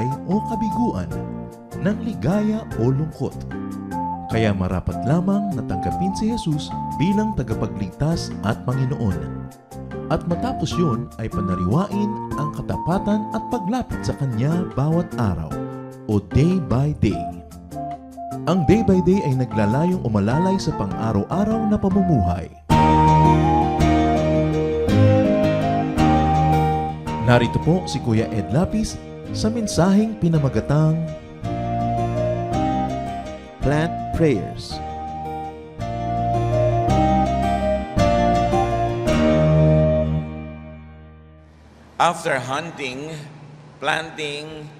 tagumpay o kabiguan, ng ligaya o lungkot. Kaya marapat lamang na tanggapin si Jesus bilang tagapagligtas at Panginoon. At matapos yun ay panariwain ang katapatan at paglapit sa Kanya bawat araw o day by day. Ang day by day ay naglalayong umalalay sa pang-araw-araw na pamumuhay. Narito po si Kuya Ed Lapis sa mensaheng pinamagatang Plant Prayers. After hunting, planting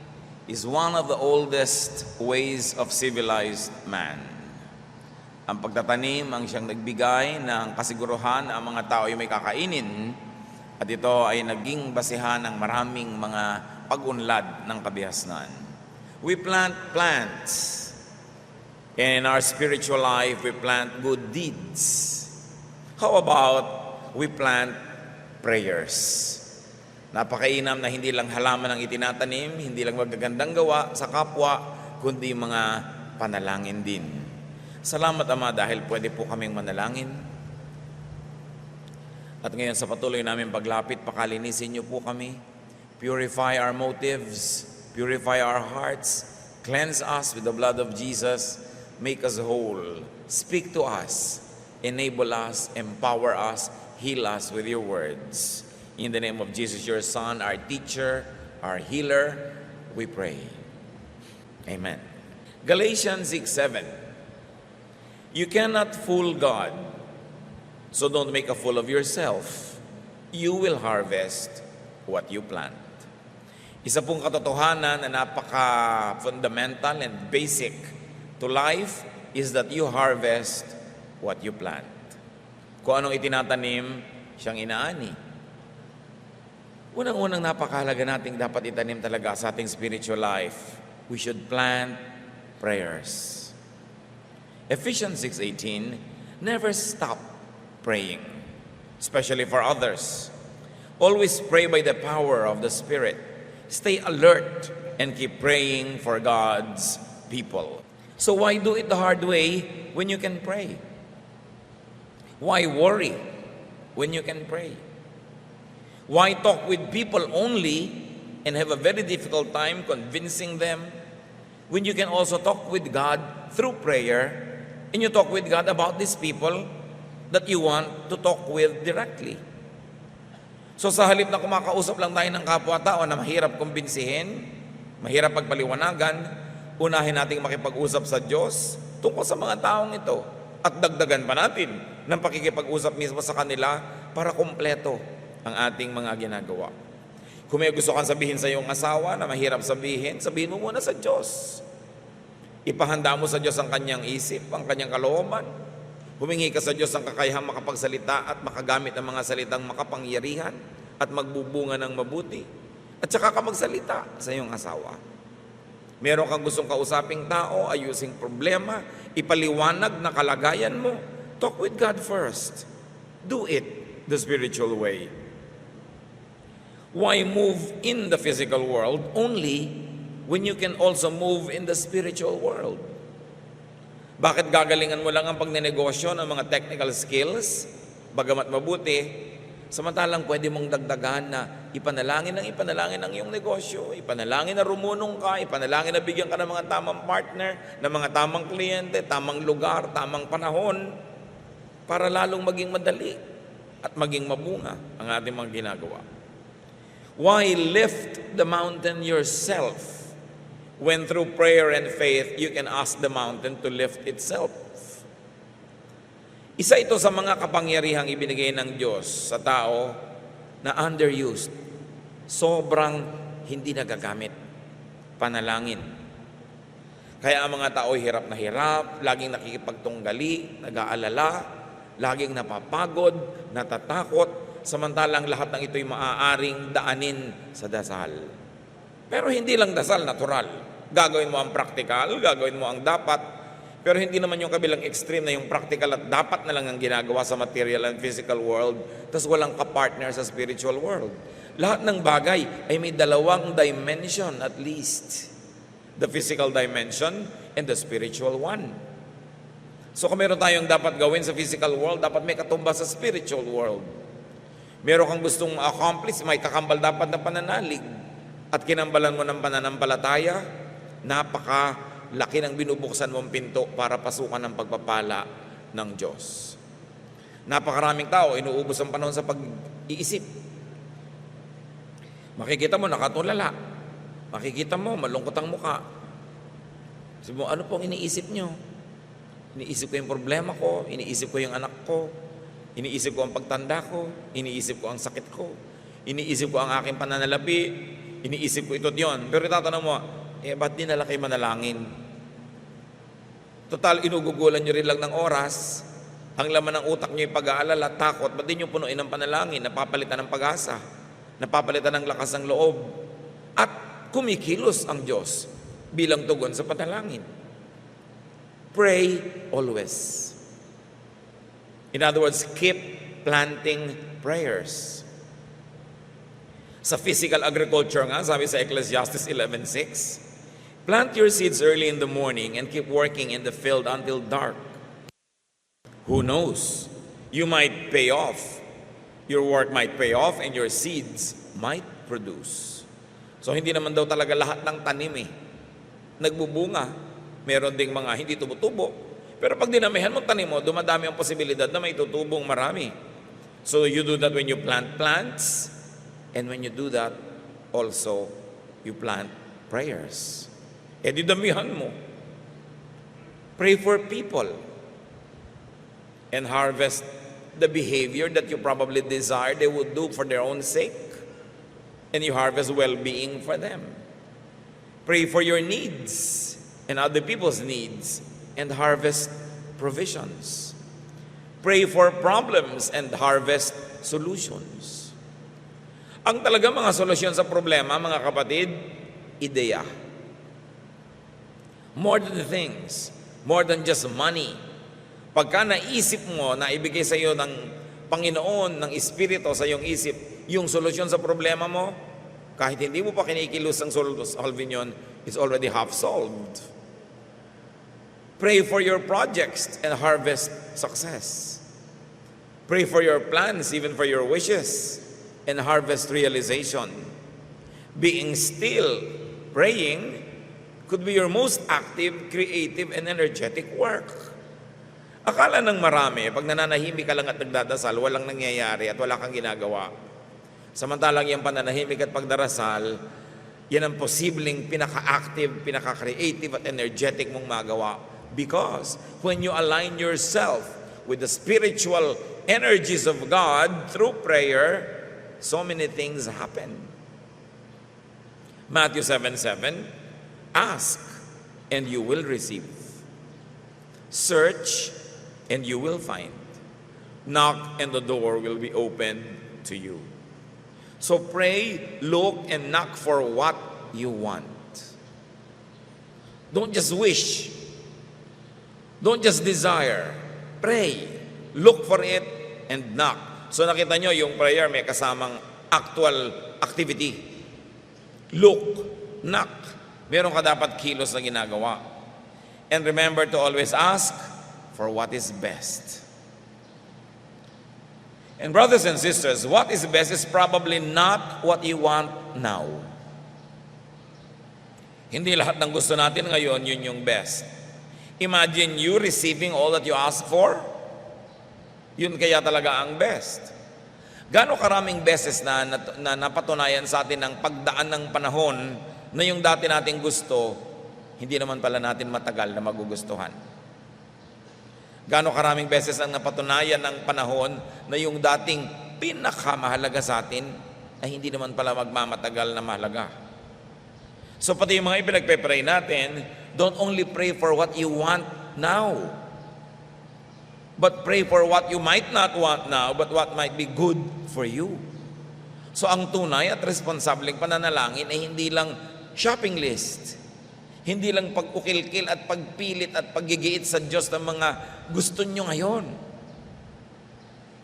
is one of the oldest ways of civilized man. Ang pagtatanim ang siyang nagbigay ng kasiguruhan na ang mga tao ay may kakainin, at ito ay naging basihan ng maraming mga pag-unlad ng kabihasnan. We plant plants. And in our spiritual life, we plant good deeds. How about we plant prayers? Napakainam na hindi lang halaman ang itinatanim, hindi lang magagandang gawa sa kapwa, kundi mga panalangin din. Salamat Ama dahil pwede po kaming manalangin. At ngayon sa patuloy namin paglapit, pakalinisin niyo po kami. Purify our motives, purify our hearts, cleanse us with the blood of Jesus, make us whole, speak to us, enable us, empower us, heal us with your words. In the name of Jesus, your Son, our teacher, our healer, we pray. Amen. Galatians 6:7. You cannot fool God, so don't make a fool of yourself. You will harvest what you plant. Isa pong katotohanan na napaka-fundamental and basic to life is that you harvest what you plant. Kung anong itinatanim, siyang inaani. Unang-unang napakahalaga nating dapat itanim talaga sa ating spiritual life. We should plant prayers. Ephesians 6:18, never stop praying, especially for others. Always pray by the power of the Spirit. Stay alert and keep praying for God's people. So why do it the hard way when you can pray? Why worry when you can pray? Why talk with people only and have a very difficult time convincing them when you can also talk with God through prayer, and you talk with God about these people that you want to talk with directly? So sa halip na kumakausap lang tayo ng kapwa-tao na mahirap kumbinsihin, mahirap pagpaliwanagan, unahin nating makipag-usap sa Diyos tungkol sa mga taong ito at dagdagan pa natin ng pakikipag-usap mismo sa kanila para kumpleto ang ating mga ginagawa. Kung may gusto kang sabihin sa iyong asawa na mahirap sabihin, sabihin mo muna sa Diyos. Ipahanda mo sa Diyos ang kanyang isip, ang kanyang kalooban. Humingi ka sa Diyos ang kakayahang makapagsalita at makagamit ang mga salitang makapangyarihan at magbubunga ng mabuti. At saka ka magsalita sa iyong asawa. Meron kang gustong kausaping tao, ayusing problema, ipaliwanag na kalagayan mo. Talk with God first. Do it the spiritual way. Why move in the physical world only when you can also move in the spiritual world? Bakit gagalingan mo lang ang pagnenegosyo ng mga technical skills, bagamat mabuti, samantalang pwede mong dagdagan na ipanalangin ang iyong negosyo, ipanalangin na rumunong ka, ipanalangin na bigyan ka ng mga tamang partner, ng mga tamang kliyente, tamang lugar, tamang panahon, para lalong maging madali at maging mabunga ang ating mga ginagawa. Why lift the mountain yourself when through prayer and faith you can ask the mountain to lift itself? Isa ito sa mga kapangyarihang ibinigay ng Diyos sa tao na underused. Sobrang hindi nagagamit. Panalangin. Kaya ang mga tao hirap na hirap, laging nakikipagtunggali, nag-aalala, laging napapagod, natatakot, samantalang lahat ng ito'y maaaring daanin sa dasal. Pero hindi lang dasal, natural. Gagawin mo ang practical, gagawin mo ang dapat, pero hindi naman yung kabilang extreme na yung practical at dapat na lang ang ginagawa sa material and physical world, tas walang kapartner sa spiritual world. Lahat ng bagay ay may dalawang dimension at least. The physical dimension and the spiritual one. So kung meron tayong dapat gawin sa physical world, dapat may katumbas sa spiritual world. Meron kang gustong accomplish, may kakambal dapat na pananalig. At kinambalan mo ng pananampalataya, napakalaki ng binubuksan mong pinto para pasukan ng pagpapala ng Diyos. Napakaraming tao, inuubos ang panahon sa pag-iisip. Makikita mo, nakatulala. Makikita mo, malungkot ang muka. Sabi mo, ano pong iniisip nyo? Iniisip ko yung problema ko, iniisip ko yung anak ko, iniisip ko ang pagtanda ko, iniisip ko ang sakit ko, iniisip ko ang aking pananalapi, iniisip ko ito't yon. Pero itatanong mo, ba't di nala kayo manalangin? Total, inugugulan nyo rin lang ng oras. Ang laman ng utak nyo yung pag-aalala, takot, ba't di nyo punuin ng panalangin, napapalitan ng pag-asa, napapalitan ng lakas ng loob, at kumikilos ang Diyos bilang tugon sa panalangin. Pray always. In other words, keep planting prayers. Sa physical agriculture nga, sabi sa Ecclesiastes 11:6, plant your seeds early in the morning and keep working in the field until dark. Who knows? You might pay off. Your work might pay off and your seeds might produce. So hindi naman daw talaga lahat ng tanim nagbubunga. Meron ding mga hindi tumutubo. Pero pag dinamihan mo tanim mo, dumadami ang posibilidad na may tutubong marami. So you do that when you plant plants, and when you do that, also you plant prayers. E di damihan mo. Pray for people and harvest the behavior that you probably desire they would do for their own sake, and you harvest well-being for them. Pray for your needs and other people's needs and harvest provisions. Pray for problems and harvest solutions. Ang talaga mga solusyon sa problema, mga kapatid, ideya. More than things, more than just money. Pagka naisip mo na ibigay sa iyo ng Panginoon, ng Espiritu sa iyong isip, yung solusyon sa problema mo, kahit hindi mo pa kinikilos ang solving yun, it's already half solved. Pray for your projects and harvest success. Pray for your plans, even for your wishes, and harvest realization. Being still, praying, could be your most active, creative, and energetic work. Akala ng marami, pag nananahimik ka lang at nagdadasal, walang nangyayari at wala kang ginagawa. Samantalang yung pananahimik at pagdarasal, yan ang posibleng pinaka-active, pinaka-creative at energetic mong magawa. Because when you align yourself with the spiritual energies of God through prayer, so many things happen. Matthew 7:7, ask and you will receive. Search and you will find. Knock and the door will be opened to you. So pray, look, and knock for what you want. Don't just wish. Don't just desire. Pray, look for it, and knock. So nakita nyo, yung prayer may kasamang actual activity. Look, knock. Meron ka dapat kilos na ginagawa. And remember to always ask for what is best. And brothers and sisters, what is best is probably not what you want now. Hindi lahat ng gusto natin ngayon, yun yung best. Imagine you receiving all that you ask for. Yun kaya talaga ang best. Gaano karaming beses na napatunayan sa atin ng pagdaan ng panahon na yung dati nating gusto, hindi naman pala natin matagal na magugustuhan. Gaano karaming beses ang napatunayan ng panahon na yung dating pinakamahalaga sa atin ay hindi naman pala magmamatagal na mahalaga. So pati yung mga ipinagpe-pray natin, don't only pray for what you want now, but pray for what you might not want now, but what might be good for you. So ang tunay at responsableng pananalangin ay hindi lang shopping list, hindi lang pag-ukil-kil at pagpilit at paggigiit sa Diyos ng mga gusto nyo ngayon.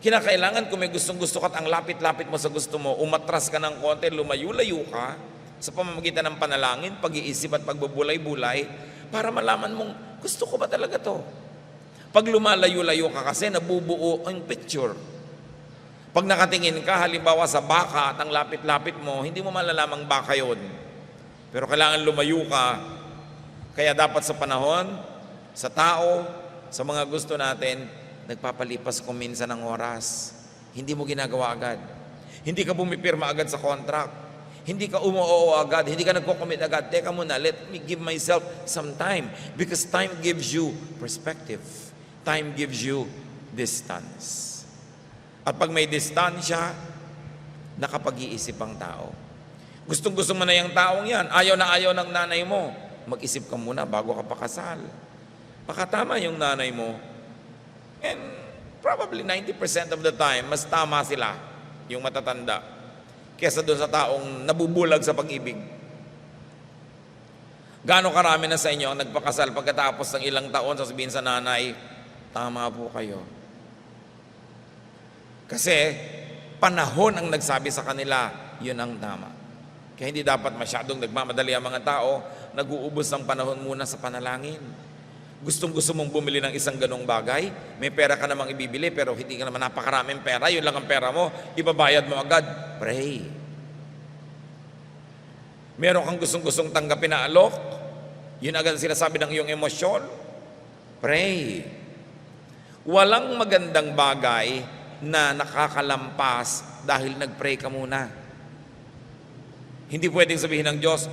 Kinakailangan kung may gustong-gusto ka at ang lapit-lapit mo sa gusto mo, umatras ka ng konti, lumayo-layo ka sa pamamagitan ng panalangin, pag-iisip at pagbubulay-bulay para malaman mong gusto ko ba talaga to? Pag lumalayo-layo ka kasi, nabubuo ang picture. Pag nakatingin ka, halimbawa sa baka at ang lapit-lapit mo, hindi mo malalamang baka yon. Pero kailangan lumayo ka. Kaya dapat sa panahon, sa tao, sa mga gusto natin, nagpapalipas kung minsan ng oras. Hindi mo ginagawa agad. Hindi ka bumipirma agad sa contract. Hindi ka umuoo agad. Hindi ka nagko-commit agad. Teka muna, let me give myself some time. Because time gives you perspective. Time gives you distance. At pag may distansya, nakapag-iisip ang tao. Gustong-gusto mo na yung taong yan. Ayaw na ayaw ng nanay mo. Mag-isip ka muna bago ka pakasal. Baka tama yung nanay mo. And probably 90% of the time, mas tama sila, yung matatanda, kesa doon sa taong nabubulag sa pag-ibig. Gaano karami na sa inyo ang nagpakasal pagkatapos ng ilang taon, sasabihin sa nanay, tama po kayo. Kasi panahon ang nagsabi sa kanila, yun ang tama. Kaya hindi dapat masyadong nagmamadali ang mga tao, nag-uubos ng panahon muna sa panalangin. Gustong-gusto mong bumili ng isang ganong bagay, may pera ka namang ibibili pero hindi ka naman napakaraming pera, yun lang ang pera mo, ibabayad mo agad. Pray. Meron kang gustong-gustong tanggapin na alok, yun agad sinasabi ng iyong emosyon. Pray. Walang magandang bagay na nakakalampas dahil nag-pray ka muna. Hindi pwedeng sabihin ng Diyos,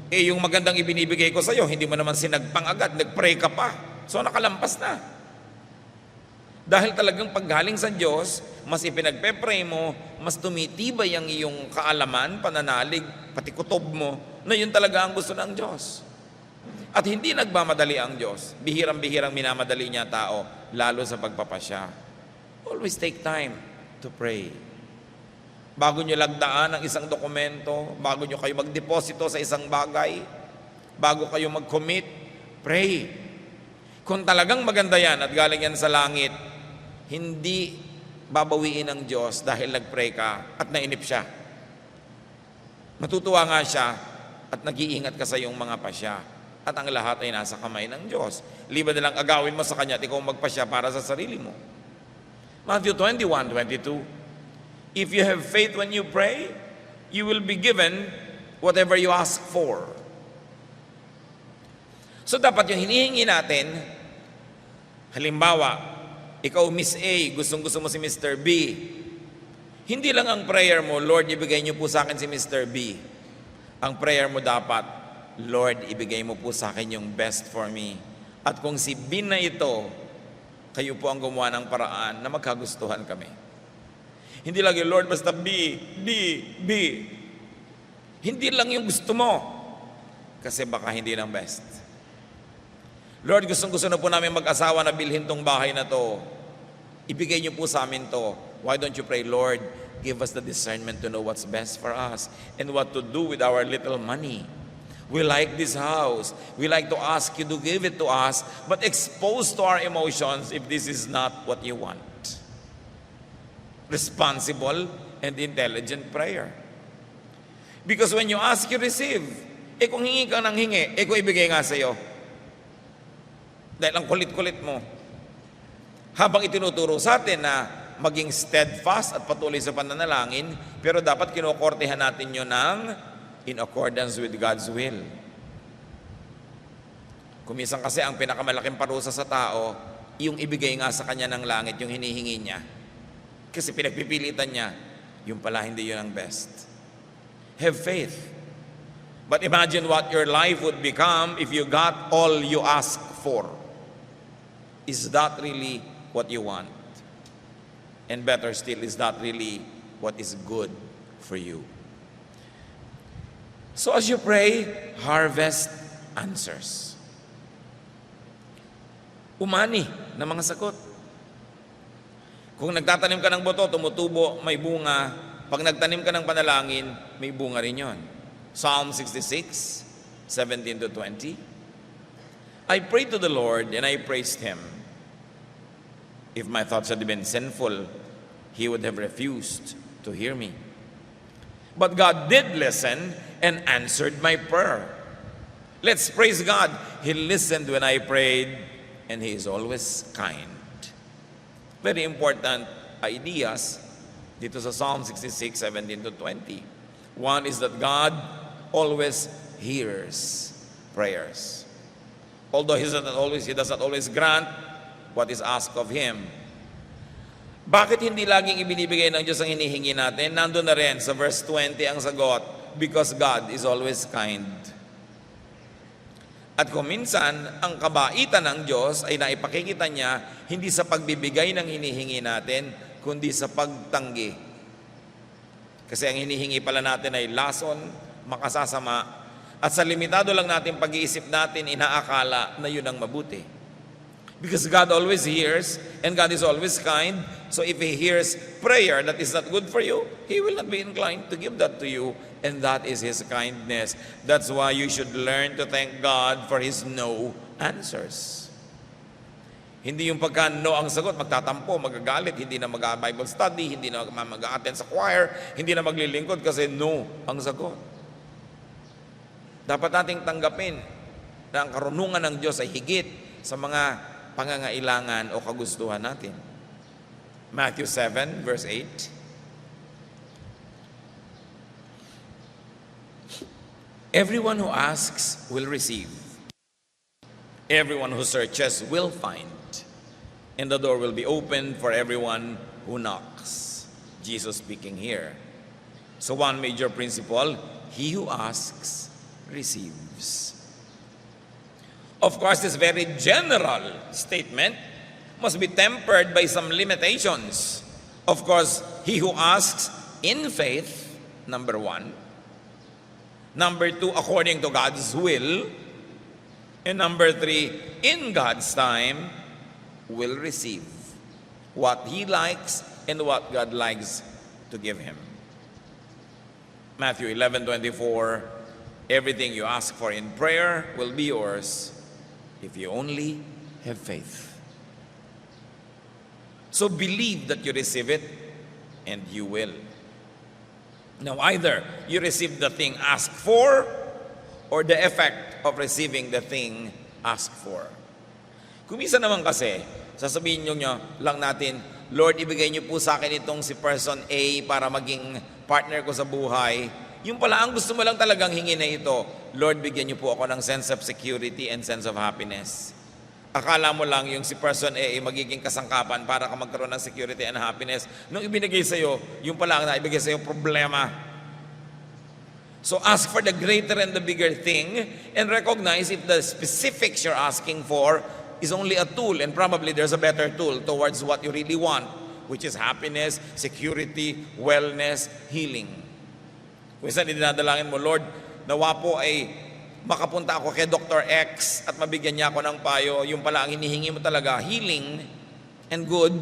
yung magandang ibinibigay ko sa iyo, hindi mo naman sinagpang agad, nag-pray ka pa. So nakalampas na. Dahil talagang paggaling sa Diyos, mas ipinagpe-pray mo, mas tumitibay ang iyong kaalaman, pananalig, pati kutob mo, na yun talaga ang gusto ng Diyos. At hindi nagmamadali ang Diyos. Bihirang-bihirang minamadali niya tao, lalo sa pagpapasya. Always take time to pray. Bago nyo lagdaan ang isang dokumento, bago nyo kayo magdeposito sa isang bagay, bago kayo mag-commit, pray. Kung talagang maganda yan at galing yan sa langit, hindi babawiin ng Diyos dahil nag-pray ka at nainip siya. Matutuwa nga siya at nag-iingat ka sa iyong mga pasya. At ang lahat ay nasa kamay ng Diyos. Liba na lang agawin mo sa Kanya at ikaw magpasya para sa sarili mo. Matthew 21:22. If you have faith when you pray, you will be given whatever you ask for. So dapat yung hinihingi natin, halimbawa, ikaw Miss A, gustong-gusto mo si Mr. B. Hindi lang ang prayer mo, Lord, ibigay niyo po sa akin si Mr. B. Ang prayer mo dapat, Lord, ibigay mo po sa akin yung best for me. At kung si B na ito, kayo po ang gumawa ng paraan na magkagustuhan kami. Hindi lagi, Lord, basta B. Hindi lang yung gusto mo. Kasi baka hindi ng best. Lord, gustong-gusto na po namin mag-asawa na bilhin tong bahay na to. Ibigay niyo po sa amin to. Why don't you pray, Lord, give us the discernment to know what's best for us and what to do with our little money. We like this house. We like to ask you to give it to us, but exposed to our emotions if this is not what you want. Responsible and intelligent prayer. Because when you ask, you receive. Kung hingi ka ng hingi, kung ibigay nga sa iyo. Dahil ang kulit-kulit mo. Habang itinuturo sa atin na maging steadfast at patuloy sa pananalangin, pero dapat kinukortehan natin yun ng in accordance with God's will. Kuminsan kasi ang pinakamalaking parusa sa tao, yung ibigay nga sa kanya ng langit, yung hinihingi niya. Kasi pinagpipilitan niya, yung pala hindi yun ang best. Have faith. But imagine what your life would become if you got all you ask for. Is that really what you want? And better still, is that really what is good for you? So as you pray, harvest answers. Umani na mga sagot. Kung nagtatanim ka ng boto, tumutubo, may bunga. Pag nagtanim ka ng panalangin, may bunga rin yon. Psalm 66, 17-20. I prayed to the Lord and I praised Him. If my thoughts had been sinful, he would have refused to hear me. But God did listen and answered my prayer. Let's praise God. He listened when I prayed, and He is always kind. Very important ideas dito sa Psalm 66, 17 to 20. One is that God always hears prayers. Although He does not always grant what is asked of Him. Bakit hindi laging ibinibigay ng Diyos ang hinihingi natin? Nandun na rin sa verse 20 ang sagot, because God is always kind. At kung minsan, ang kabaitan ng Diyos ay naipakikita niya hindi sa pagbibigay ng hinihingi natin, kundi sa pagtanggi. Kasi ang hinihingi pala natin ay lason, makasasama, at sa limitado lang natin pag-iisip natin, inaakala na yun ang mabuti. Because God always hears, and God is always kind, so if He hears prayer that is not good for you, He will not be inclined to give that to you, and that is His kindness. That's why you should learn to thank God for His no answers. Hindi yung pagka no ang sagot, magtatampo, magagalit, hindi na mag-Bible study, hindi na mag-attend sa choir, hindi na maglilingkod kasi no ang sagot. Dapat nating tanggapin na ang karunungan ng Diyos ay higit sa mga pangangailangan o kagustuhan natin. Matthew 7, verse 8. Everyone who asks will receive. Everyone who searches will find. And the door will be opened for everyone who knocks. Jesus speaking here. So one major principle, he who asks receives. Of course, this very general statement must be tempered by some limitations. Of course, he who asks in faith, number one. Number two, according to God's will. And number three, in God's time, will receive what he likes and what God likes to give him. Matthew 11:24, everything you ask for in prayer will be yours if you only have faith. So believe that you receive it, and you will. Now either you receive the thing asked for, or the effect of receiving the thing asked for. Kung minsan naman kasi, sasabihin nyo lang natin, Lord, ibigay niyo po sa akin itong si person A para maging partner ko sa buhay. Yung pala, ang gusto mo lang talagang hingin na ito, Lord, bigyan niyo po ako ng sense of security and sense of happiness. Akala mo lang yung si person A ay magiging kasangkapan para ka magkaroon ng security and happiness. Nung ibinigay sa'yo, yung pala ang naibigay sa'yo, problema. So ask for the greater and the bigger thing, and recognize if the specifics you're asking for is only a tool, and probably there's a better tool towards what you really want, which is happiness, security, wellness, healing. Kung saan dinadalangin mo, Lord, nawa po ay makapunta ako kay Dr. X at mabigyan niya ako ng payo, yung pala ang hinihingi mo talaga, healing and good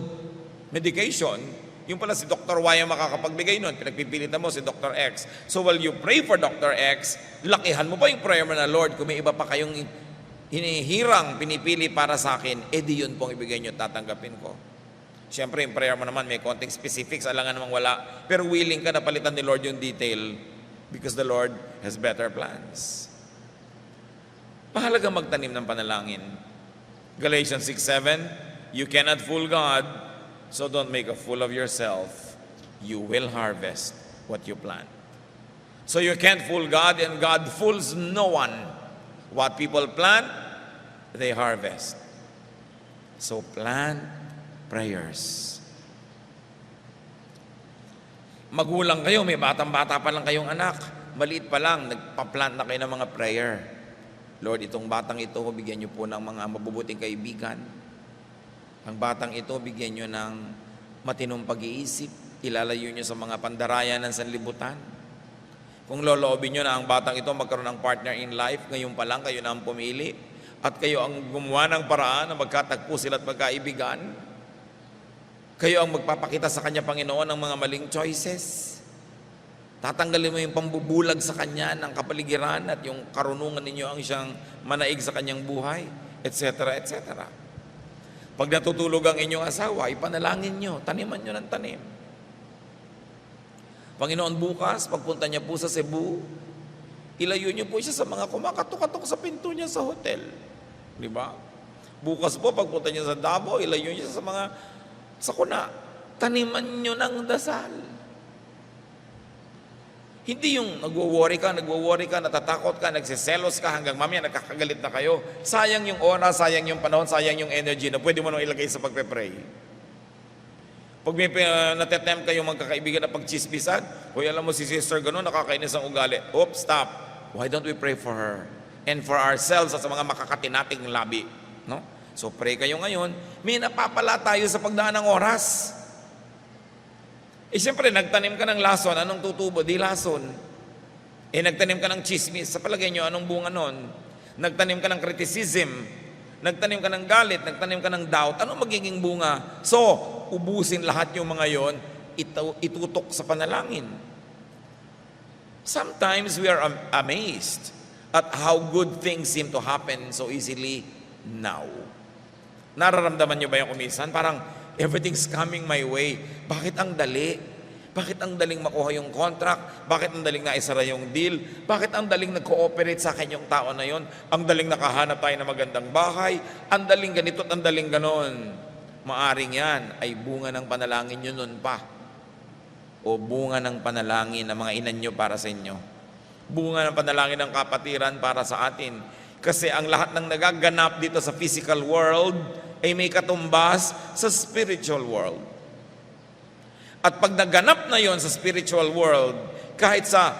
medication. Yung pala si Dr. Y ang makakapagbigay nun, pinagpipilitan mo si Dr. X. So while you pray for Dr. X, lakihan mo pa yung prayer mo na, Lord, kung may iba pa kayong hinihirang, pinipili para sa akin, di yun pong ibigay nyo, tatanggapin ko. Siyempre, yung prayer mo naman, may konting specifics, alangan namang wala, pero willing ka na palitan ni Lord yung detail because the Lord has better plans. Mahalaga magtanim ng panalangin. Galatians 6:7, you cannot fool God, so don't make a fool of yourself. You will harvest what you plant. So you can't fool God, and God fools no one. What people plant, they harvest. So plant prayers. Magulang kayo, may batang-bata pa lang kayong anak. Maliit pa lang, nagpa-plant na kayo ng mga prayer. Lord, itong batang ito, bigyan niyo po ng mga mabubuting kaibigan. Ang batang ito, bigyan niyo ng matinong pag-iisip. Ilalayo niyo sa mga pandarayan ng sanlibutan. Kung loloobin niyo na ang batang ito magkaroon ng partner in life, ngayon pa lang kayo na ang pumili, at kayo ang gumawa ng paraan na magkatagpo sila at magkaibigan. Kayo ang magpapakita sa Kanya, Panginoon, ng mga maling choices. Tatanggalin mo yung pambubulag sa Kanya ng kapaligiran at yung karunungan ninyo ang siyang manaig sa Kanyang buhay, etc., etc. Pag natutulog ang inyong asawa, ipanalangin nyo, taniman nyo ng tanim. Panginoon, bukas, pagpunta niya po sa Cebu, ilayo niyo po siya sa mga kumakatok-katok sa pinto niya sa hotel. Di ba? Bukas po, pagpunta niya sa Davao, ilayo niya sa mga sakuna. Taniman niyo ng dasal. Hindi yung nagwo-worry ka, natatakot ka, nagsiselos ka hanggang mamaya nagkakagalit na kayo. Sayang yung oras, sayang yung panahon, sayang yung energy na pwede mo nang ilagay sa pagpe-pray. Pag may natetempt kayong magkakaibigan na pagchismisan, hoy, alam mo si sister gano'n, nakakainis ang ugali. Oops, stop. Why don't we pray for her? And for ourselves at sa mga makakatinating labi. No? So pray kayo ngayon. May napapala tayo sa pagdaan ng oras. Siyempre, nagtanim ka ng lason, anong tutubo? Di lason. Nagtanim ka ng chismis, sa palagay nyo, anong bunga nun? Nagtanim ka ng criticism, nagtanim ka ng galit, nagtanim ka ng doubt, anong magiging bunga? So, ubusin lahat yung mga yon, itutok sa panalangin. Sometimes we are amazed at how good things seem to happen so easily now. Nararamdaman nyo ba yung kumisan? Parang, everything's coming my way. Bakit ang dali? Bakit ang daling makuha yung contract? Bakit ang daling naisara yung deal? Bakit ang daling nag-cooperate sa akin yung tao na yon? Ang daling nakahanap tayo ng magandang bahay? Ang daling ganito at ang daling ganon. Maaring yan ay bunga ng panalangin nyo nun pa. O bunga ng panalangin ng mga inan nyo para sa inyo. Bunga ng panalangin ng kapatiran para sa atin. Kasi ang lahat ng nagaganap dito sa physical world ay may katumbas sa spiritual world. At pag naganap na yon sa spiritual world, kahit sa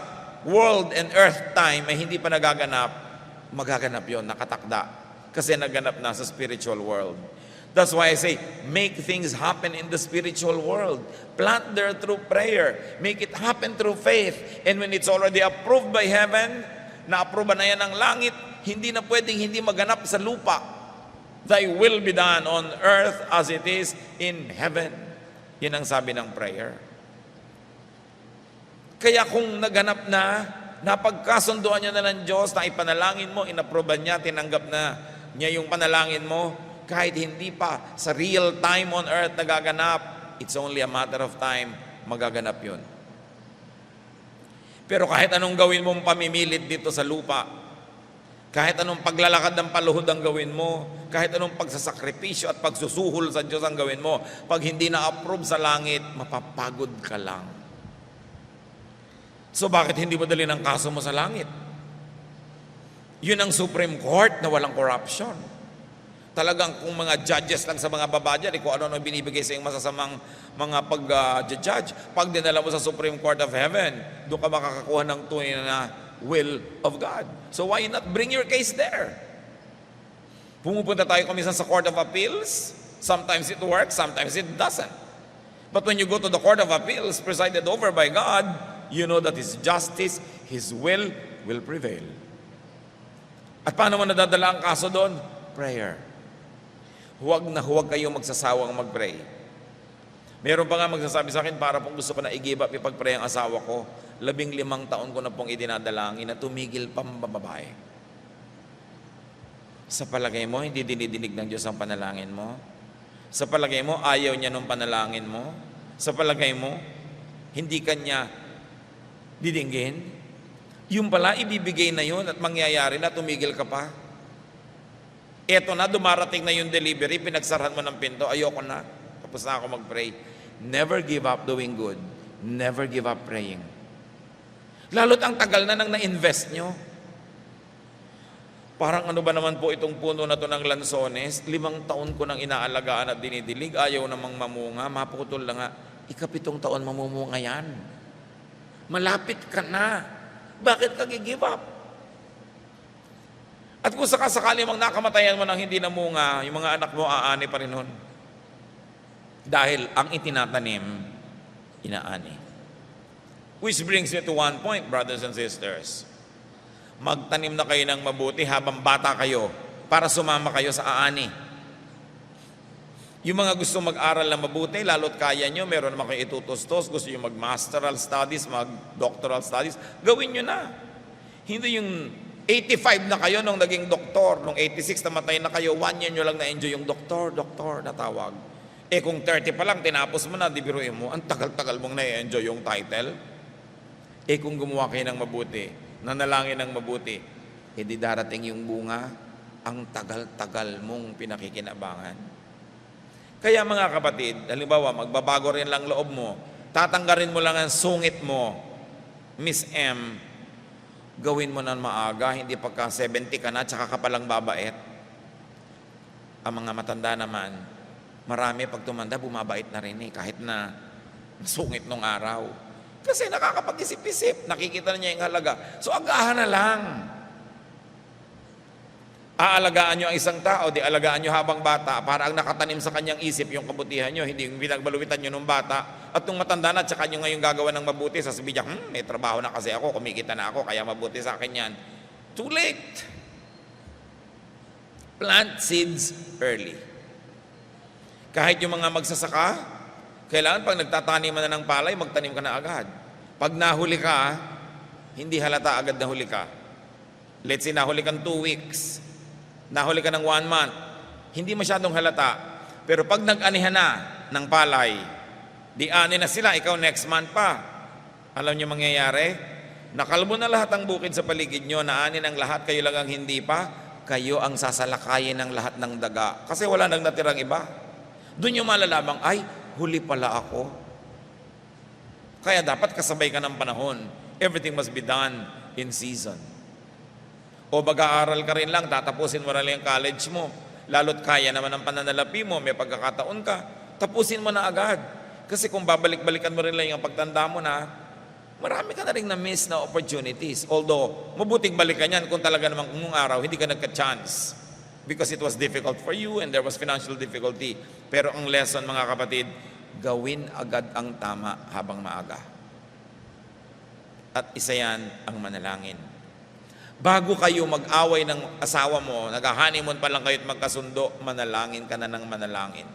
world and earth time ay hindi pa nagaganap, magaganap yon, nakatakda. Kasi naganap na sa spiritual world. That's why I say, make things happen in the spiritual world. Plant there through prayer. Make it happen through faith. And when it's already approved by heaven, na-approve na yan ng langit, hindi na pwedeng hindi maganap sa lupa. Thy will be done on earth as it is in heaven. Yan ang sabi ng prayer. Kaya kung naganap na, napagkasunduan niya na ng Diyos na ipanalangin mo, inaproban niya, tinanggap na niya yung panalangin mo, kahit hindi pa sa real time on earth nagaganap, it's only a matter of time, magaganap yun. Pero kahit anong gawin mong pamimilit dito sa lupa, kahit anong paglalakad ng paluhod ang gawin mo, kahit anong pagsasakripisyo at pagsusuhol sa Diyos ang gawin mo, pag hindi na-approve sa langit, mapapagod ka lang. So bakit hindi mo dalhin ang kaso mo sa langit? Yun ang Supreme Court na walang corruption. Talagang kung mga judges lang sa mga baba dyan, kung ano binibigay sa iyong masasamang mga pag-judge, pag dinala mo sa Supreme Court of Heaven, doon ka makakakuha ng tunay na will of God. So why not bring your case there? Pumupunta tayo kumisan sa Court of Appeals. Sometimes it works, sometimes it doesn't. But when you go to the Court of Appeals presided over by God, you know that His justice, His will prevail. At paano mo nadadala ang kaso doon? Prayer. Huwag na huwag kayong magsasawang mag-pray. Meron pa nga magsasabi sa akin, para pong gusto ko na i-give up ipag-pray ang asawa ko, 15 taon ko na pong idinadalangin na tumigil pa babae. Sa palagay mo, hindi dinidinig ng Diyos ang panalangin mo? Sa palagay mo, ayaw niya nung panalangin mo? Sa palagay mo, hindi kanya didinggin? Yung pala, ibibigay na yun at mangyayari na tumigil ka pa. Eto na, dumarating na yung delivery, pinagsarahan mo ng pinto, ayoko na, tapos na ako mag-pray. Never give up doing good. Never give up praying. Lalo't ang tagal na nang na-invest nyo. Parang ano ba naman po itong puno na to ng lansones? 5 taon ko nang inaalagaan at dinidilig, ayaw namang mamunga, maputol lang nga. 7 taon mamumunga yan. Malapit ka na. Bakit ka gi-give up? At kung sakasakali mang nakamatayan mo nang hindi namunga, yung mga anak mo aani pa rin nun. Dahil ang itinatanim, inaani. Which brings me to one point, brothers and sisters. Magtanim na kayo ng mabuti habang bata kayo para sumama kayo sa aani. Yung mga gusto mag-aral na mabuti, lalo't kaya nyo, meron naman kayo itutustos, gusto nyo mag-masteral studies, mag-doctoral studies, gawin nyo na. Hindi yung 85 na kayo nung naging doktor, nung 86 namatay na kayo, 1 year nyo lang na-enjoy yung doktor na tawag. Kung 30 pa lang, tinapos mo na, di biruin mo, ang tagal-tagal mong na-enjoy yung title. Kung gumawa kayo ng mabuti, nanalangin ng mabuti, di darating yung bunga, ang tagal-tagal mong pinakikinabangan. Kaya mga kapatid, halimbawa, magbabago rin lang loob mo, tatanggarin mo lang ang sungit mo, Miss M, gawin mo na maaga, hindi pagka 70 ka na, tsaka ka palang babait. Ang mga matanda naman, marami pag tumanda, bumabait na rin kahit na sungit nung araw. Kasi nakakapag-isip-isip, nakikita na niya yung halaga. So agahan na lang. Aalagaan nyo ang isang tao, di alagaan nyo habang bata para ang nakatanim sa kanyang isip yung kabutihan nyo, hindi yung pinagbaluwitan nyo nung bata. At nung matanda na, tsaka nyo ngayon gagawa ng mabuti, sasabihin niya, may trabaho na kasi ako, kumikita na ako, kaya mabuti sa akin yan. Too late. Plant seeds early. Kahit yung mga magsasaka, kailangan pag nagtataniman na ng palay, magtanim ka na agad. Pag nahuli ka, hindi halata agad nahuli ka. Let's say nahuli kang 2 weeks, nahuli ka ng 1 month, hindi masyadong halata. Pero pag nag-anihan na ng palay, di-ani na sila, ikaw next month pa. Alam niyo mangyayari? Nakalbo na lahat ang bukid sa paligid nyo, naani ng lahat, kayo lang ang hindi pa, kayo ang sasalakayin ng lahat ng daga. Kasi wala nang natirang iba. Doon yung malalamang, ay, huli pala ako. Kaya dapat kasabay ka ng panahon. Everything must be done in season. O mag-aaral ka rin lang, tatapusin mo na lang yung college mo. Lalo't kaya naman ang pananalapi mo, may pagkakataon ka, tapusin mo na agad. Kasi kung babalik-balikan mo rin lang yung pagtanda mo na, marami ka na rin na-miss na opportunities. Although, mabuting balikan yan kung talaga namang kung araw, hindi ka nagka-chance. Because it was difficult for you and there was financial difficulty. Pero ang lesson, mga kapatid, gawin agad ang tama habang maaga. At isa yan ang manalangin. Bago kayo mag-away ng asawa mo, nag-honeymoon pa lang kayo at magkasundo, manalangin ka na ng manalangin.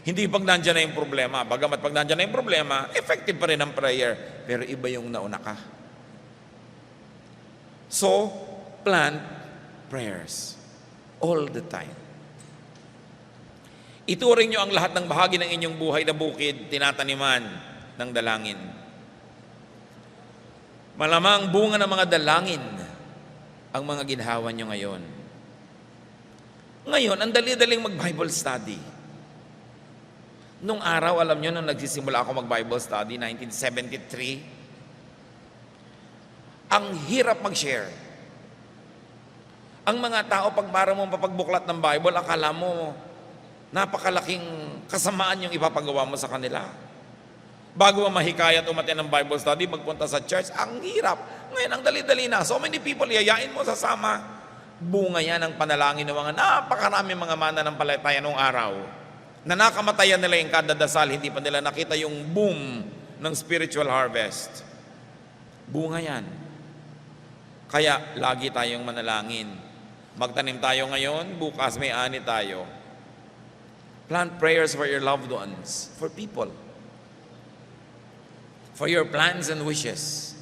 Hindi pag nandyan na yung problema. Bagamat pag nandyan na yung problema, effective pa rin ang prayer. Pero iba yung nauna ka. So, plant prayers all the time. Ituring nyo ang lahat ng bahagi ng inyong buhay na bukid, tinataniman ng dalangin. Malamang bunga ng mga dalangin ang mga ginhawa nyo ngayon. Ngayon, ang dali-daling mag-Bible study. Nung araw, alam nyo, nung nagsisimula ako mag-Bible study, 1973, ang hirap mag-share. Ang mga tao, pag para mo papagbuklat ng Bible, akala mo, napakalaking kasamaan yung ipapagawa mo sa kanila. Bago mo mahikayat umaten ng Bible study, magpunta sa church, ang hirap. Ngayon, ang dali-dali na. So many people, yayain mo sa sama. Bunga yan ang panalangin ng mga napakaraming mga mananampalataya noong araw. Na nakamatayan nila yung kada dasal, hindi pa nila nakita yung boom ng spiritual harvest. Bunga yan. Kaya, lagi tayong manalangin. Magtanim tayo ngayon, bukas may ani tayo. Plant prayers for your loved ones, for people, for your plans and wishes.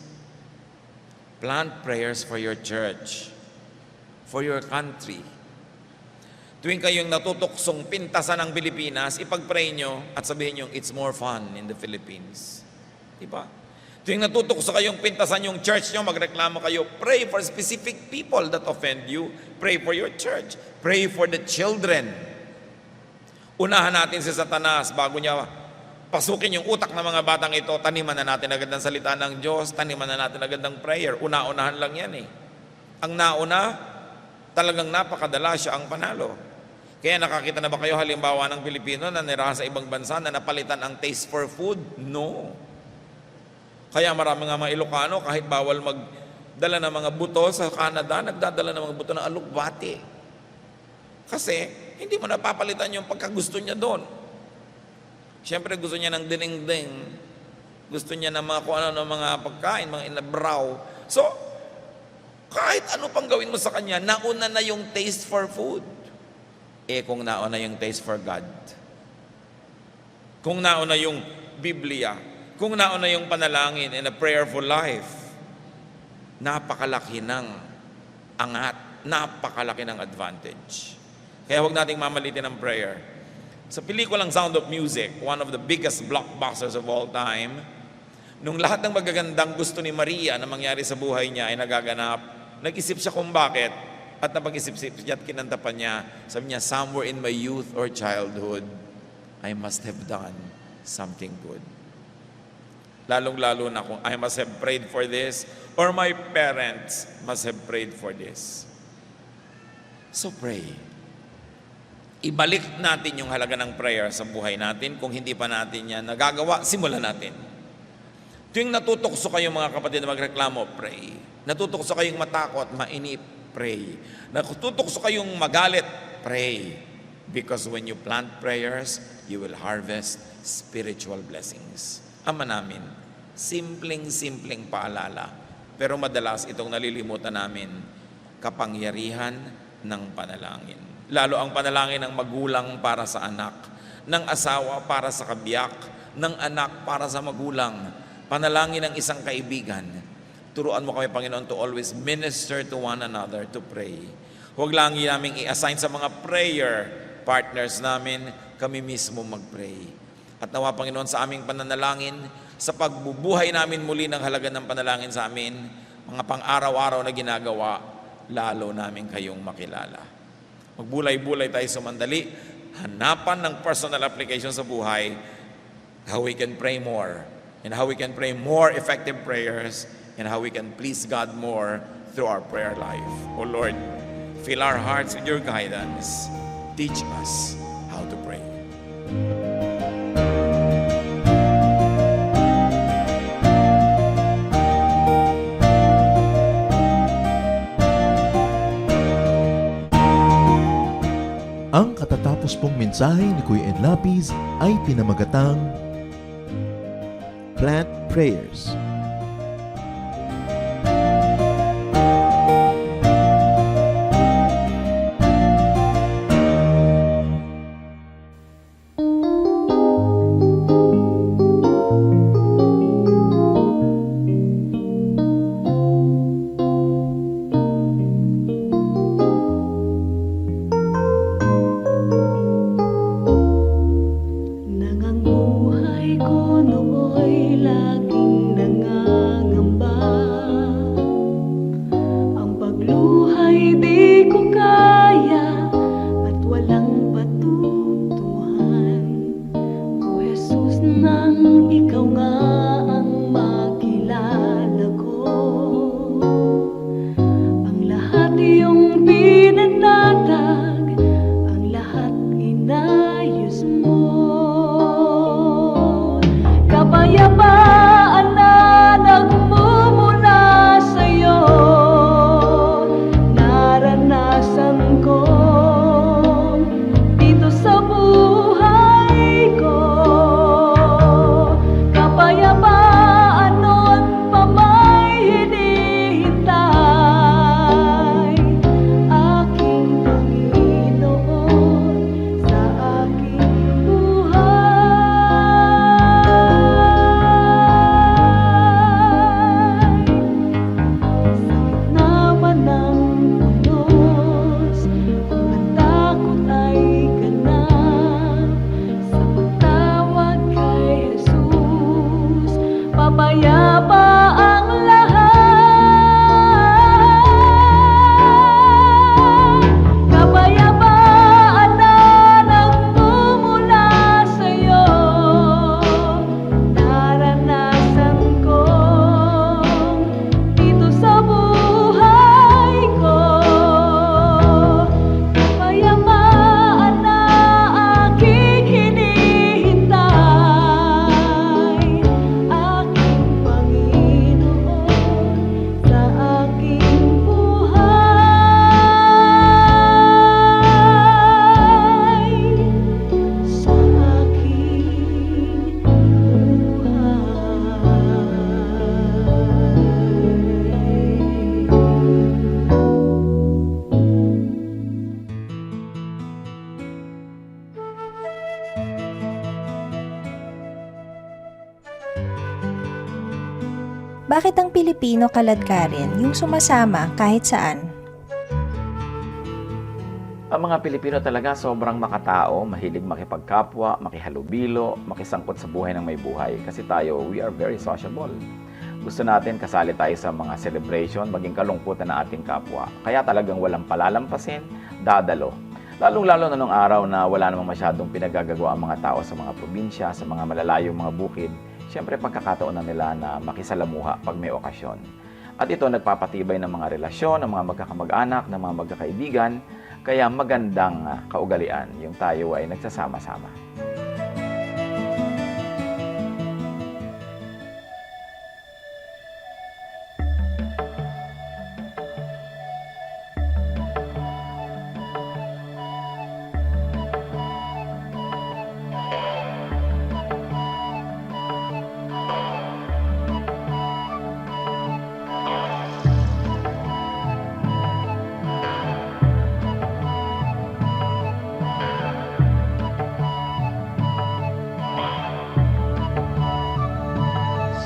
Plant prayers for your church, for your country. Tuwing kayong natutuksong pintasan ng Pilipinas, ipag-pray nyo at sabihin nyo, it's more fun in the Philippines. Diba? Tuwing natutukso kayong pintasan yung church nyo, magreklamo kayo, pray for specific people that offend you. Pray for your church. Pray for the children. Unahan natin si Satanas bago niya pasukin yung utak ng mga batang ito, taniman na natin agad ng salita ng Diyos, taniman na natin agad ng prayer. Una-unahan lang yan Ang nauna, talagang napakadala siya ang panalo. Kaya nakakita na ba kayo halimbawa ng Pilipino na nirahan sa ibang bansa na napalitan ang taste for food? No. Kaya marami nga mga Ilocano, kahit bawal magdala ng mga buto sa Canada, nagdadala ng mga buto ng alukbati. Kasi, hindi mo napapalitan yung pagkagusto niya doon. Siyempre, gusto niya ng dining-ding. Gusto niya ng mga kung ano ng mga pagkain, mga inabraw. So, kahit ano pang gawin mo sa kanya, nauna na yung taste for food. Kung nauna yung taste for God. Kung nauna yung Biblia, kung nauna yung panalangin and a prayerful life, napakalaki ng angat, napakalaki ng advantage. Kaya huwag nating mamalitin ang prayer. Sa pelikulang Sound of Music, one of the biggest blockbusters of all time, Nung lahat ng magagandang gusto ni Maria na mangyari sa buhay niya ay nagaganap, nag-isip siya kung bakit. At napag-isip siya at kinanta pa niya, sabi niya, somewhere in my youth or childhood, I must have done something good. Lalong-lalo na kung I must have prayed for this or my parents must have prayed for this. So pray. Ibalik natin yung halaga ng prayer sa buhay natin. Kung hindi pa natin yan nagagawa, simulan natin. Tuwing natutokso kayong mga kapatid na magreklamo, pray. Natutokso kayong matakot, mainip, pray. Natutokso kayong magalit, pray. Because when you plant prayers, you will harvest spiritual blessings. Ama namin, simpleng-simpleng paalala. Pero madalas itong nalilimutan namin, kapangyarihan ng panalangin. Lalo ang panalangin ng magulang para sa anak, ng asawa para sa kabiyak, ng anak para sa magulang, panalangin ng isang kaibigan. Turuan mo kami, Panginoon, to always minister to one another, to pray. Huwag lang namin i-assign sa mga prayer partners namin, kami mismo mag-pray. At nawa, Panginoon, sa aming pananalangin, sa pagbubuhay namin muli ng halaga ng panalangin sa amin, mga pang-araw-araw na ginagawa, lalo namin kayong makilala. Magbulay-bulay tayo sa mandali, hanapan ng personal application sa buhay, how we can pray more, and how we can pray more effective prayers, and how we can please God more through our prayer life. O Lord, fill our hearts with your guidance. Teach us how to pray. Ang katatapos pong mensahe ni Kuya Ed Lapis ay pinamagatang Plant Prayers. Nanganguhay ko nooy laging nangangamba. Ang pagluhay di ko kaya at walang patutuhan. O Jesus, nang ikaw nga ang makilala ko, ang lahat iyong pinanatag, ang lahat inayos mo. Kapayapaan na nagmumula sa'yo, naranasan ko dito sa buhay ko. Kapayapaan noon pa may hinihintay, aking Panginoon sa aking buhay. Papayapa ang lahat. Kapayapaan na nagmumula sa'yo, naranasan ko dito sa buhay ko. Kapayapaan na aking hinihintay, aking Panginoon sa aking buhay, sa aking Bakit ang Pilipino kaladkarin yung sumasama kahit saan? Ang mga Pilipino talaga sobrang makatao, mahilig makipagkapwa, makihalubilo, makisangkot sa buhay ng may buhay. Kasi tayo, we are very sociable. Gusto natin kasali tayo sa mga celebration, maging kalungkutan ng ating kapwa. Kaya talagang walang palalampasin, dadalo. Lalong-lalo na nung araw na wala namang masyadong pinagagagawa ang mga tao sa mga probinsya, sa mga malalayong mga bukid. Siyempre, pagkakataon na nila na makisalamuha pag may okasyon. At ito nagpapatibay ng mga relasyon, ng mga magkakamag-anak, ng mga magkakaibigan. Kaya magandang kaugalian yung tayo ay nagsasama-sama.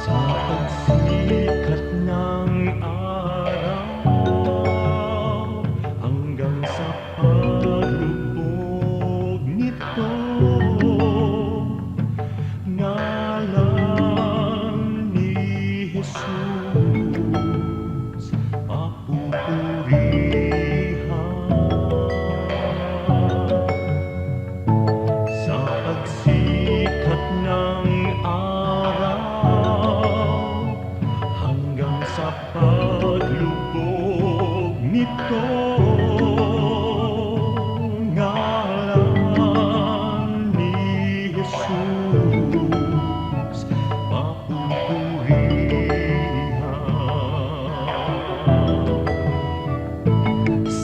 Sa pagsikat ng araw hanggang sa paglubog nito, ngalan ni Jesus papupurihan. Sa pagsikat ng araw hanggang sa paglubog nito, ngalan ni Jesus papupurihan.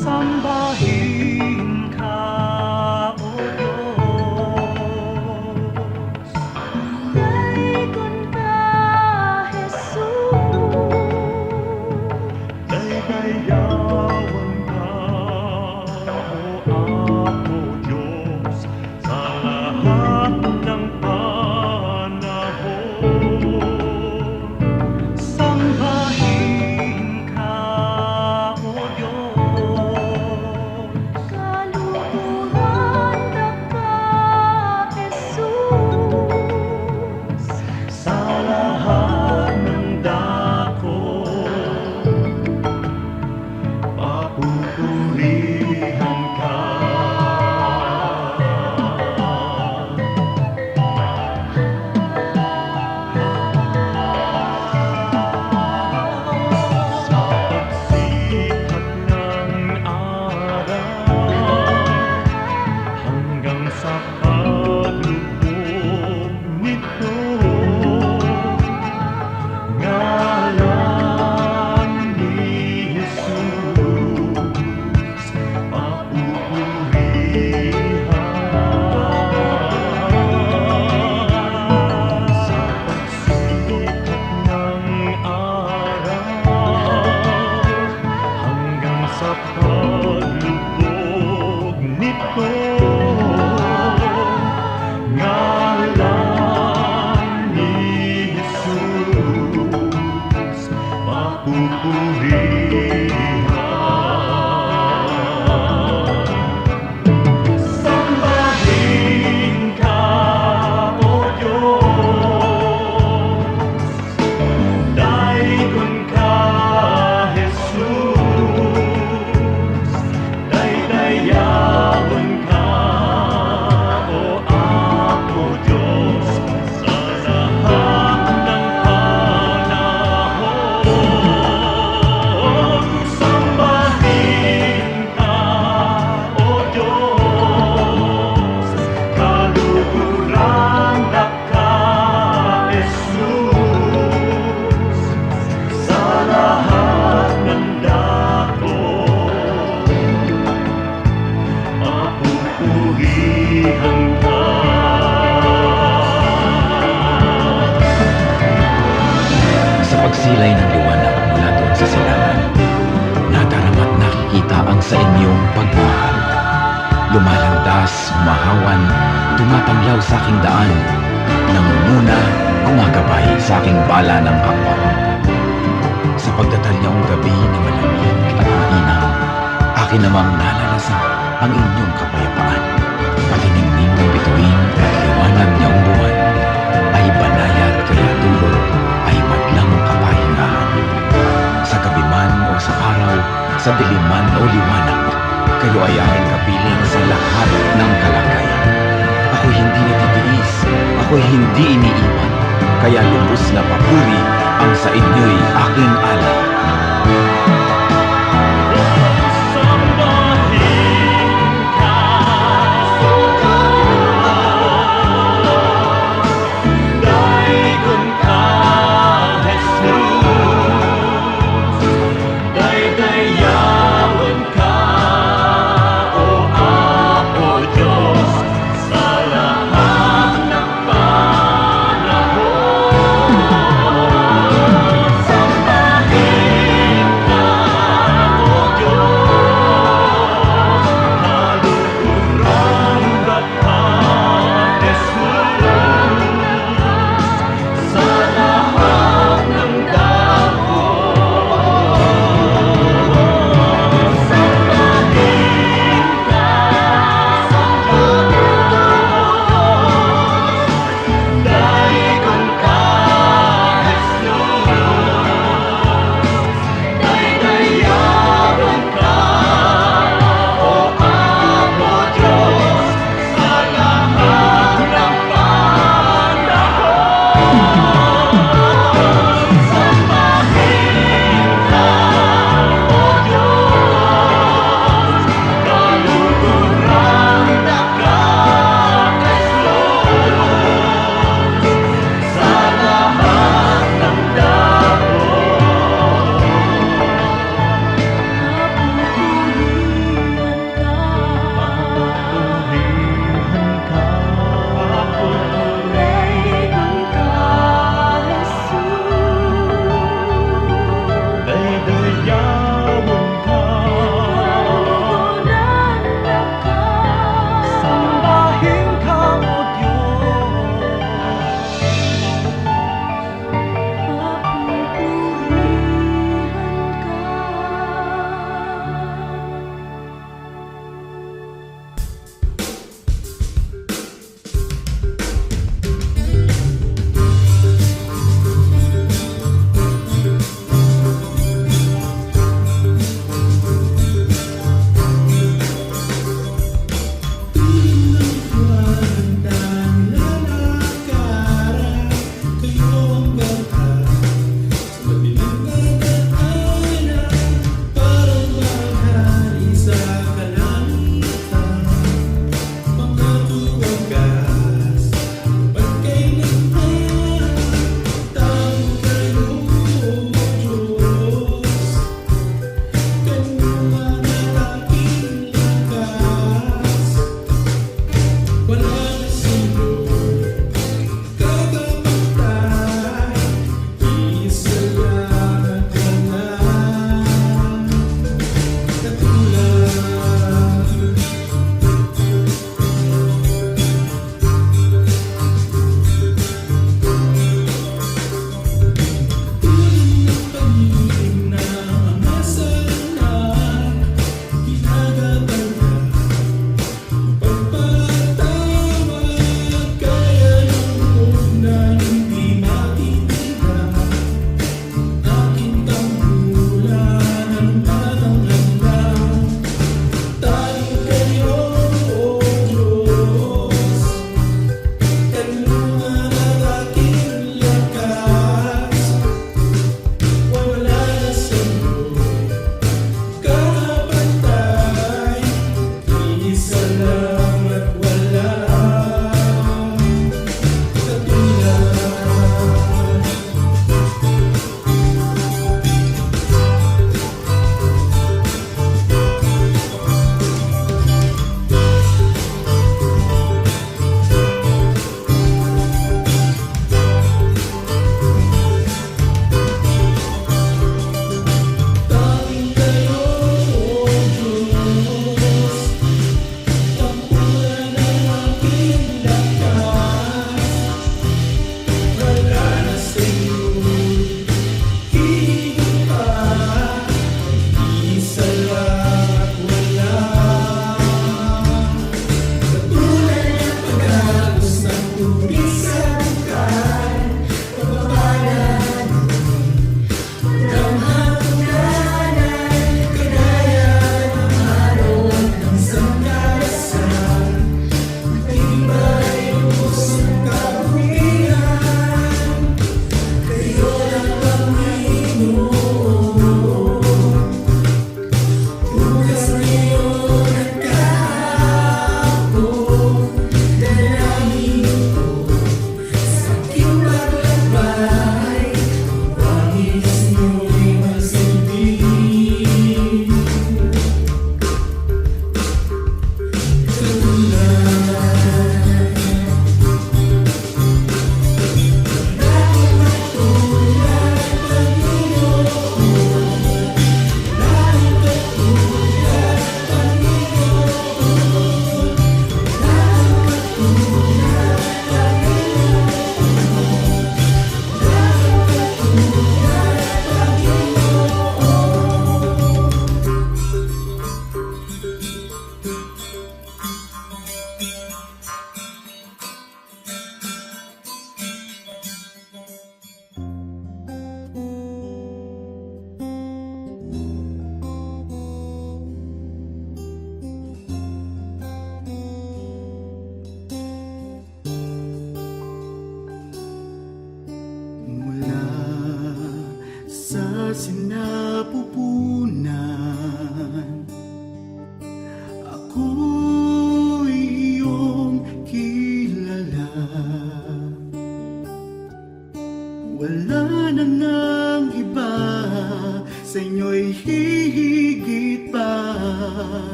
Sambahin ka, O Diyos. Daikon ka, Jesus. Daydayawan ka, O Apo Diyos, sa lahat ng panahon. Sambahin ka, O Diyos. Kalukuran ka, Jesus. Sa lahat ng dako, papupurihan ka. Sa pagsikat ng araw hanggang sa paglubog nito, ngalan ni Jesus papupurihan. Sa pagsikat ng araw hanggang sa paglubog nito, ngalan ni Jesus papupurihan. Sambahin ka, O Diyos. Daikon ka, Jesus. Daydayawan ka, O Apo Diyos, sa lahat ng panahon. Sambahin ka, O Diyos. Kalukuran ka, Jesus, sa lahat ng dako, papupurihan ka. Sa pagsilay ng liwanag mula doon sa silangan, nadarama't nakikita ang sa inyong pagmamahal. Lumalandas, umahawan, tumatanglaw sa aking daan, nangunguna, gumagabay sa aking bala ng hakbang. Sa pagdatal niyong gabi na malamig at mainam, akin namang nalalasan ang inyong kapayapaan. Patiningning ng bituin at liwanag niyang buwan, ay banayad kaya dulot, ay madlang kapahingahan. Sa gabi man o sa araw, sa dilim man o liwanag, kayo ay aking kapiling sa lahat ng kalagayan. Ako'y hindi natitiis, ako'y hindi iniiwan, kaya lubos na papuri ang sa inyo'y aking alay. Sambahin ka, daigod ka, Jesus. Daydayawan ka, o Apo Diyos, sa lahat ng panahon. Sambahin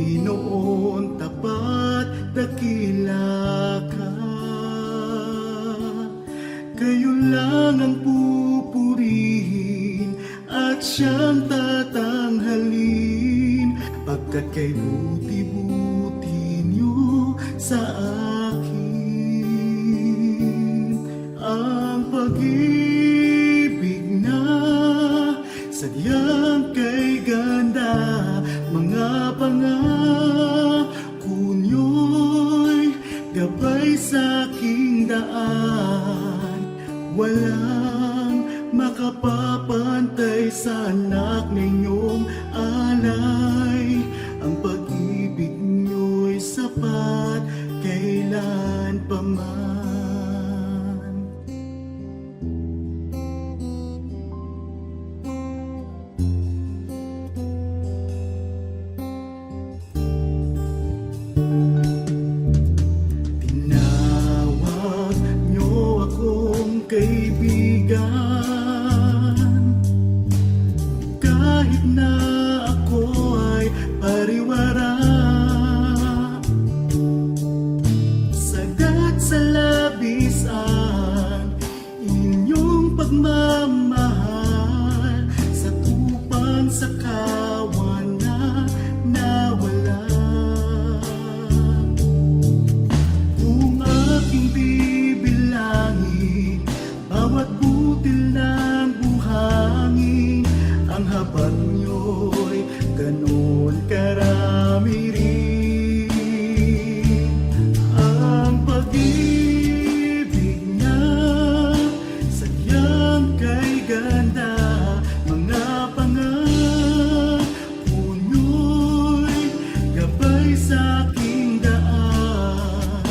Panginoon, tapat dakila ka. Kayo lang ang pupurihin at siyang tatanghalin, pagkat kay buti-buti niyo sa akin. Ang pag-ibig na sadyang kay ganda, mga pangako niyo'y gabay sa aking daan. Walang makapapantay sa anak ninyong alay. Ang pag-ibig niyo'y sapat kailan pa man. Tinawag niyo akong kaibigan, kahit na ako ay pariwara. Sagat sa labis ang inyong pagmamahal, sa tupang sa kawan na nawala. Kung aking bibilangin bawat butil ng buhangin, ang habag niyo'y ganon karami rin. Ang pag-ibig na sadyang kay ganda, mga pangako niyo'y gabay sa aking daan.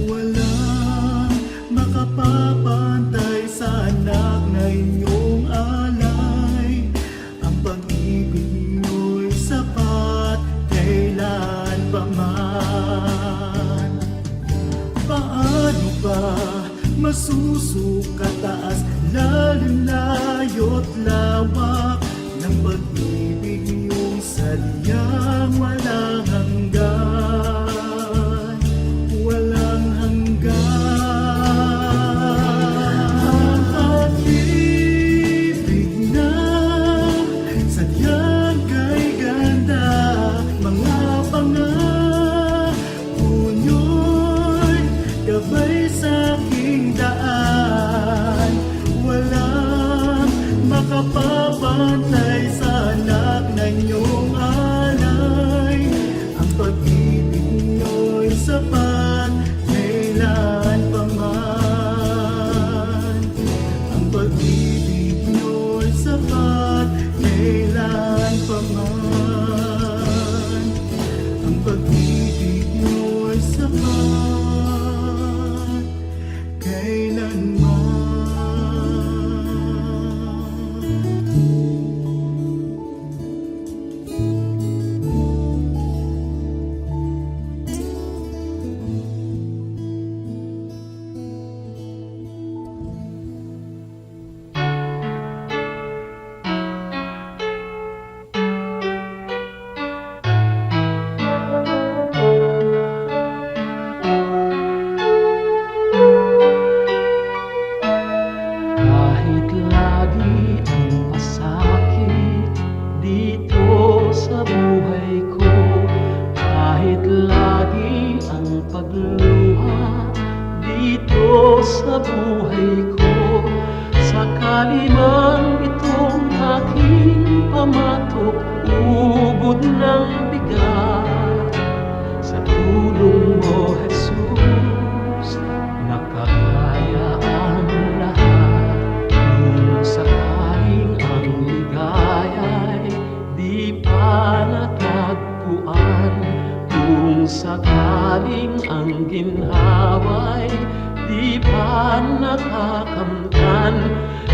Walang makapapantay sa anak na inyong alay. Ang pag-ibig niyo'y sapat kailan pa man. Paano ba masusukat taas, lalim, layo't lawak ng pag-ibig niyong sadyang walang hanggan, walang hanggan. Ang pag-ibig na sadyang kay ganda, mga pangako niyo'y gabay sa aking daan. Walang makapapantay sa anak na inyong alay. Ang pag-ibig niyo'y sapat kailan pa man. Ang pag-ibig niyo'y sapat kailan pa man. Ang pag-ibig niyo'y sapat kailanman. Kahit lagi ang pasakit dito sa buhay ko, kahit lagi ang pagluha dito sa buhay ko, sakali man itong aking pamatok, ubod ng bigat, sa tulong mo, Jesus, nakakaya ang lahat. Kung sakaling ang ligaya'y di pa natagpuan, kung sakaling ang ginhawa'y di pa nakakamtan,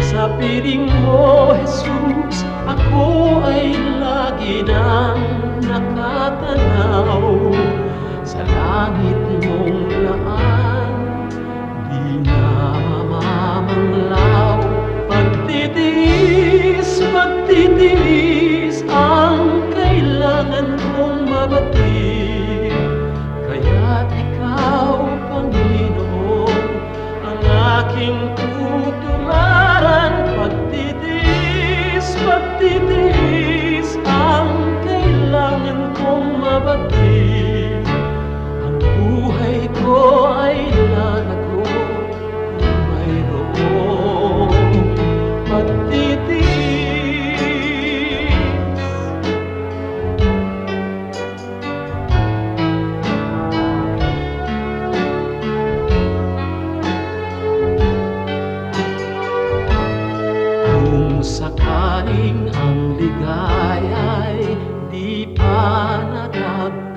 sa piling mo, Jesus, ako ay lagi nang nakatanaw sa langit mong laan. Di na mamamanglaw, pagtitiis ang kailangan kong mabati.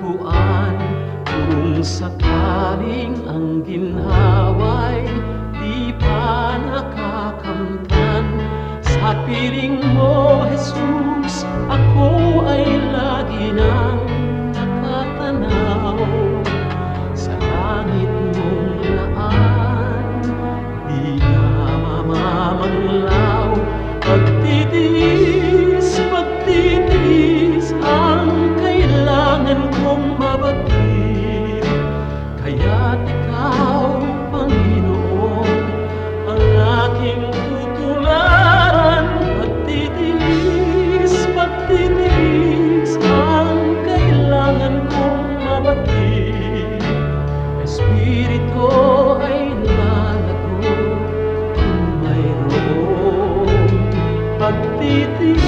matatagpuan kung sakaling ang ginhawa'y di pa nakakamtan. Sa piling mo, Jesus, ako ay lagi nang nakatanaw sa langit mong laan. Di ka mamamanglaw, pagtitiis, pagtitiis ang kailangan kong mabagin. Kaya't ikaw, Panginoon, ang aking tutularan. Pagtitiis, pagtitiis ang kailangan kong mabagin. Espiritu ay lalago kung mayroong pagtitiis.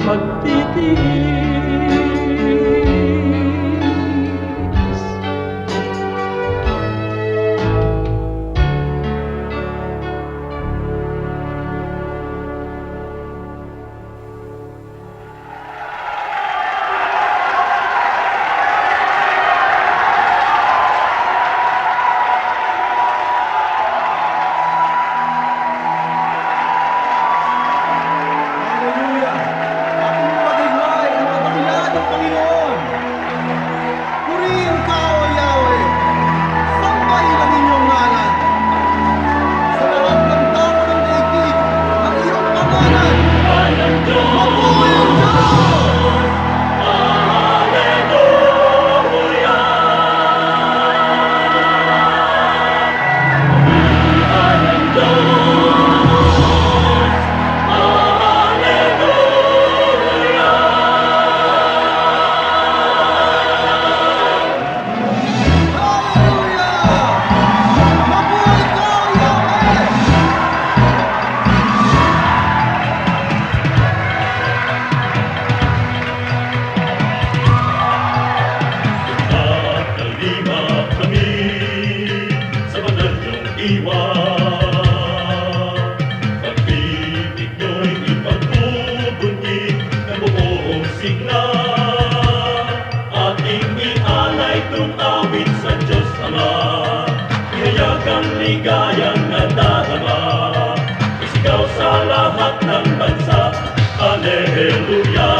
Pagtitiis. Hallelujah! Ating paghihay ang kadakilaan ng Panginoon. Purihin ka, O Yahweh. Sambahin ang inyong ngalan. Sa lahat ng tao ng daigdig, ang iyong pangalan. Mabuhay ang Diyos! Hallelujah! Mabuhay ka, O Yahweh! Kalima kami sa banal niyong iwan. Pag-ibig nyo'y ipagpupuni ng buong sigla. Ating ialay tumawid sa Diyos Ama. Ihayag ang ligayang nadarama. Isigaw sa lahat ng bansa. Hallelujah!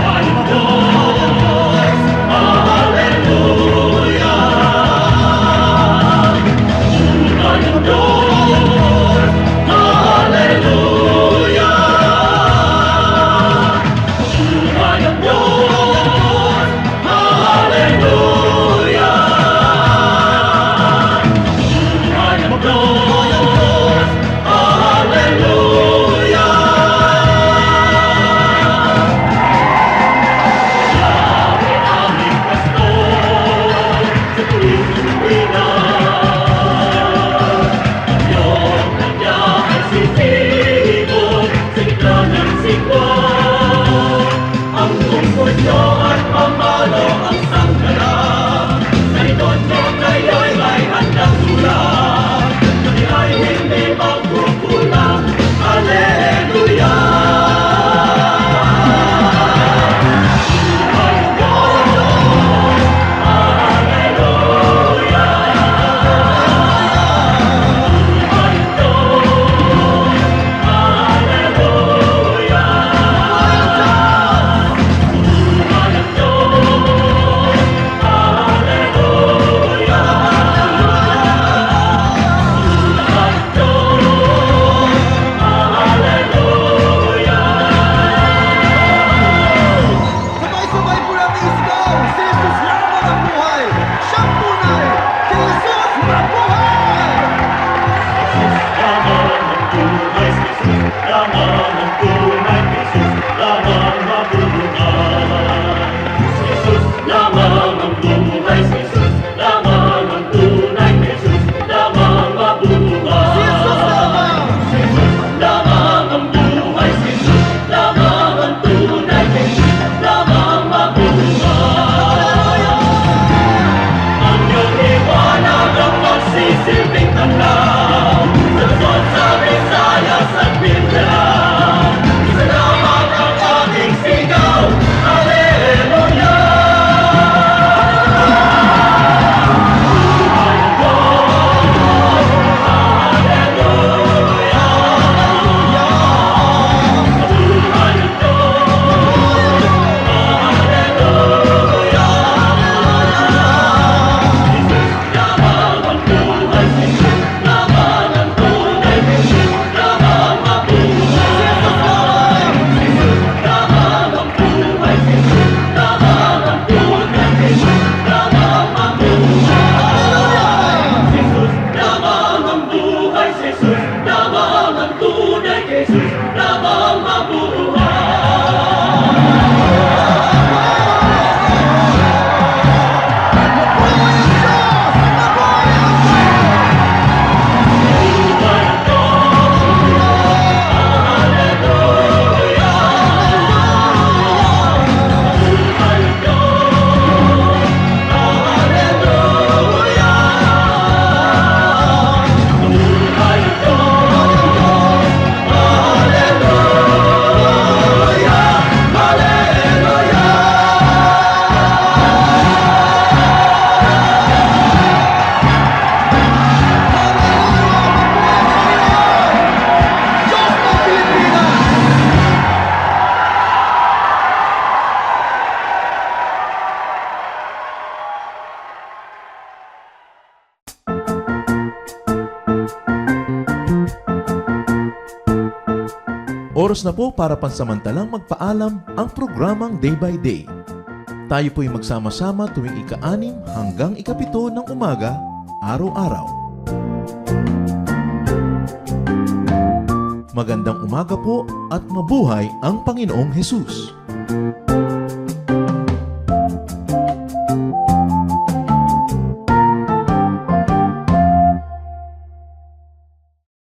Hallelujah! Jesus lamang ang tunay, Jesus lamang mabuhay. Diyos ng Pilipinas! Oras na po para pansamantalang magpaalam ang programang Day by Day. Tayo po'y magsama-sama tuwing ika-6 hanggang ika-7 ng umaga, araw-araw. Magandang umaga po at mabuhay ang Panginoong Hesus!